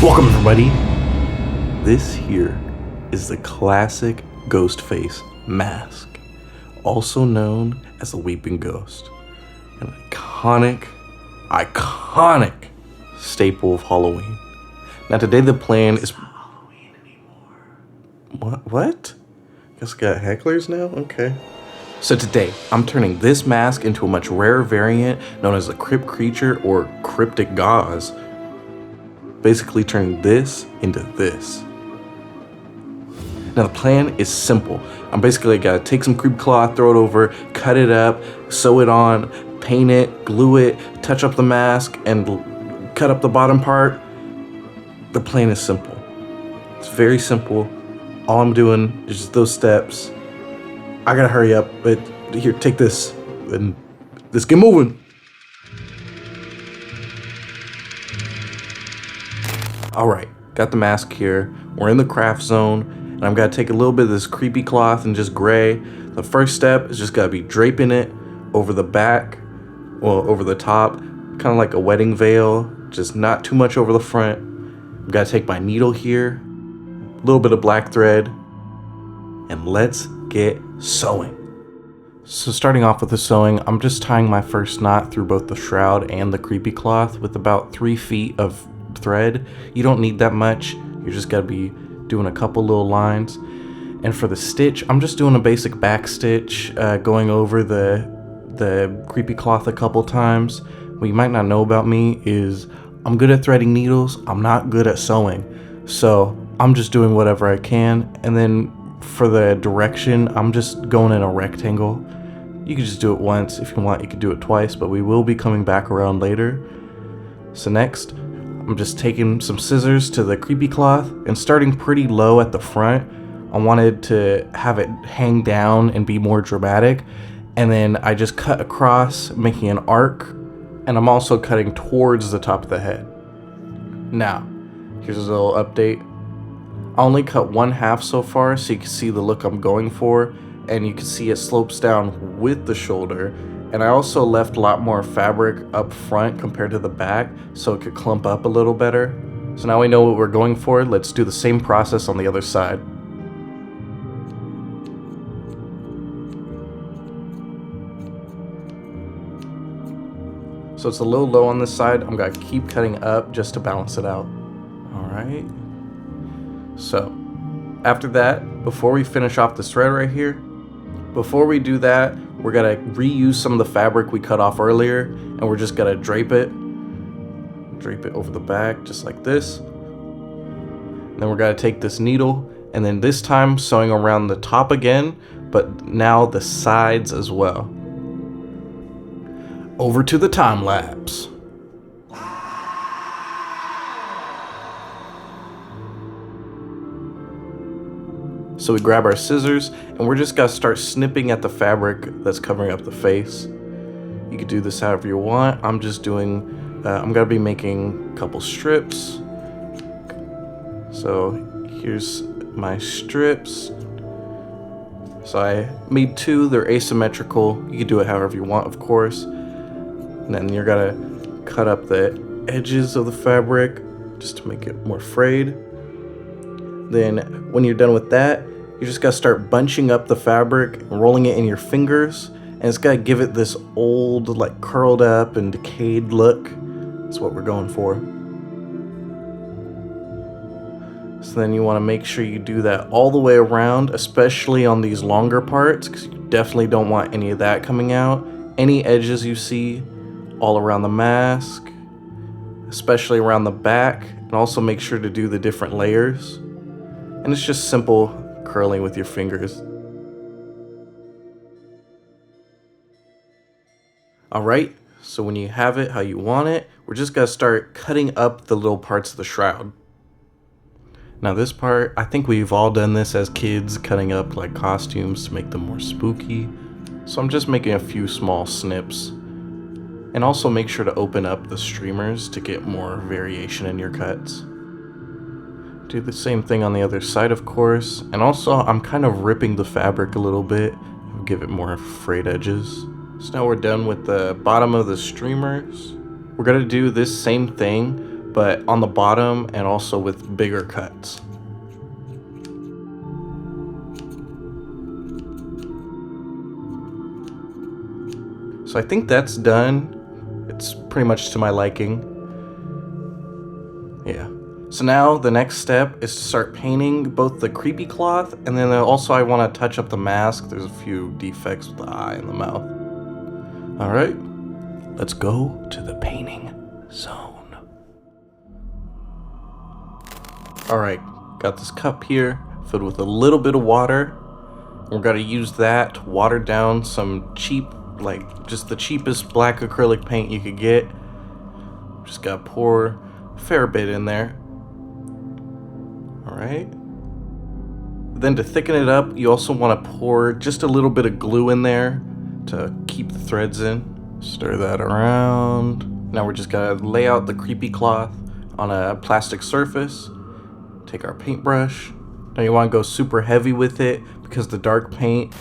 Welcome everybody. This here is the classic Ghostface mask, also known as the Weeping Ghost. An iconic staple of Halloween. Now today the plan is... Halloween anymore. What? Guess I got hecklers now? Okay. So today, I'm turning this mask into a much rarer variant known as a Crypt Creature or Cryptic Gauze. Basically turning this into this. Now the plan is simple. I'm basically gotta take some creep cloth, throw it over, cut it up, sew it on, paint it, glue it, touch up the mask, and cut up the bottom part. The plan is simple. It's very simple. All I'm doing is just those steps. I gotta hurry up, but here, take this, and let's get moving. All right, got the mask here. We're in the craft zone, and I'm gonna take a little bit of this creepy cloth and just gray. The first step is just gotta be draping it over the back, well, over the top, kind of like a wedding veil, just not too much over the front. I'm gonna take my needle here, a little bit of black thread, and let's get sewing. So starting off with the sewing, I'm just tying my first knot through both the shroud and the creepy cloth with about 3 feet of thread. You don't need that much. You just gotta be doing a couple little lines. And for the stitch, I'm just doing a basic back stitch, going over the creepy cloth a couple times. What you might not know about me is I'm good at threading needles. I'm not good at sewing. So I'm just doing whatever I can. And then for the direction, I'm just going in a rectangle. You can just do it once. If you want, you could do it twice, but we will be coming back around later. So next, I'm just taking some scissors to the creepy cloth and starting pretty low at the front. I wanted to have it hang down and be more dramatic. And then I just cut across, making an arc. And I'm also cutting towards the top of the head. Now, here's a little update. I only cut 1/2 so far, so you can see the look I'm going for. And you can see it slopes down with the shoulder. And I also left a lot more fabric up front compared to the back, so it could clump up a little better. So now we know what we're going for. Let's do the same process on the other side. So it's a little low on this side. I'm gonna keep cutting up just to balance it out. All right. So after that, before we finish off this thread right here, before we do that, we're gonna reuse some of the fabric we cut off earlier, and we're just gonna drape it over the back, just like this. And then we're gonna take this needle, and then this time sewing around the top again, but now the sides as well. Over to the time lapse. So we grab our scissors and we're just gonna start snipping at the fabric that's covering up the face. You could do this however you want. I'm just doing, I'm gonna be making a couple strips. So here's my strips. So I made 2, they're asymmetrical. You can do it however you want, of course. And then you're gonna cut up the edges of the fabric just to make it more frayed. Then when you're done with that, you just gotta start bunching up the fabric and rolling it in your fingers, and it's gotta give it this old, like curled up and decayed look. That's what we're going for. So then you wanna make sure you do that all the way around, especially on these longer parts, because you definitely don't want any of that coming out. Any edges you see all around the mask, especially around the back, and also make sure to do the different layers. And it's just simple curling with your fingers. All right, so when you have it how you want it, we're just gonna start cutting up the little parts of the shroud. Now this part, I think we've all done this as kids, cutting up like costumes to make them more spooky. So I'm just making a few small snips. And also make sure to open up the streamers to get more variation in your cuts. Do the same thing on the other side, of course. And also, I'm kind of ripping the fabric a little bit, give it more frayed edges. So now we're done with the bottom of the streamers. We're gonna do this same thing, but on the bottom and also with bigger cuts. So I think that's done. It's pretty much to my liking. Yeah. So now the next step is to start painting both the creepy cloth, and then also I want to touch up the mask. There's a few defects with the eye and the mouth. All right, let's go to the painting zone. All right, got this cup here filled with a little bit of water. We're gonna use that to water down some cheap, like just the cheapest black acrylic paint you could get. Just gotta pour a fair bit in there. All right. Then to thicken it up, you also want to pour just a little bit of glue in there to keep the threads in. Stir that around. Now we're just gonna lay out the creepy cloth on a plastic surface. Take our paintbrush. Now you want to go super heavy with it because the dark paint,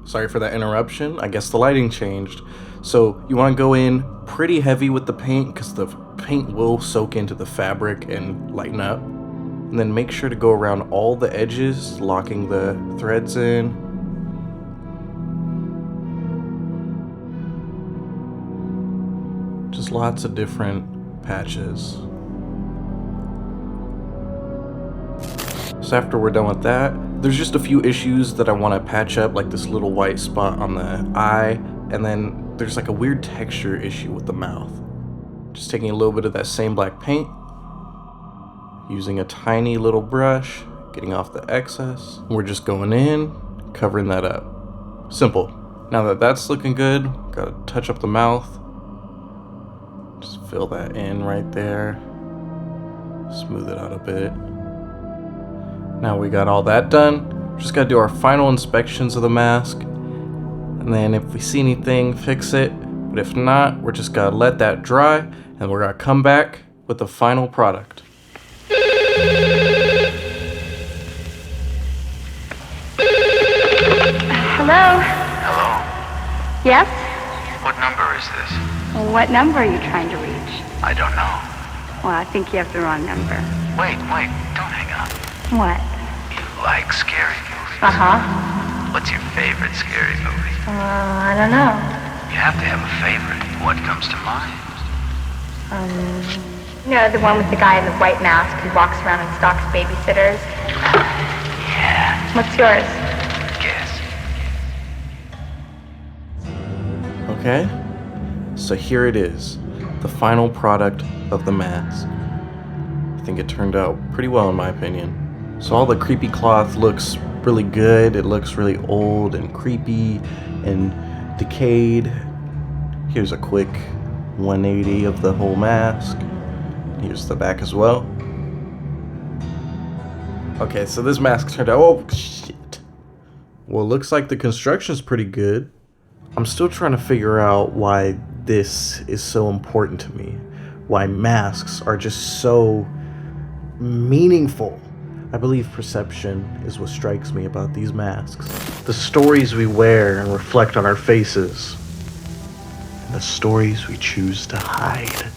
sorry for that interruption, I guess the lighting changed. So you want to go in pretty heavy with the paint because the paint will soak into the fabric and lighten up. And then make sure to go around all the edges, locking the threads in. Just lots of different patches. So after we're done with that, there's just a few issues that I want to patch up, like this little white spot on the eye, and then there's like a weird texture issue with the mouth. Just taking a little bit of that same black paint, using a tiny little brush, getting off the excess. We're just going in, covering that up. Simple. Now that that's looking good, gotta touch up the mouth. Just fill that in right there. Smooth it out a bit. Now we got all that done. Just gotta do our final inspections of the mask. And then if we see anything, fix it. But if not, we're just gonna let that dry and we're gonna come back with the final product. Hello? Hello? Yes? What number is this? Well, what number are you trying to reach? I don't know. Well, I think you have the wrong number. Wait, don't hang up. What? You like scary movies? Uh-huh. What's your favorite scary movie? I don't know. You have to have a favorite. What comes to mind? You know, the one with the guy in the white mask who walks around and stalks babysitters? Yeah. What's yours? Guess. Okay, so here it is, the final product of the mask. I think it turned out pretty well in my opinion. So all the creepy cloth looks really good. It looks really old and creepy and decayed. Here's a quick 180 of the whole mask. Here's the back as well. Okay, so this mask turned out, oh shit. Well, it looks like the construction's pretty good. I'm still trying to figure out why this is so important to me. Why masks are just so meaningful. I believe perception is what strikes me about these masks. The stories we wear and reflect on our faces. And the stories we choose to hide.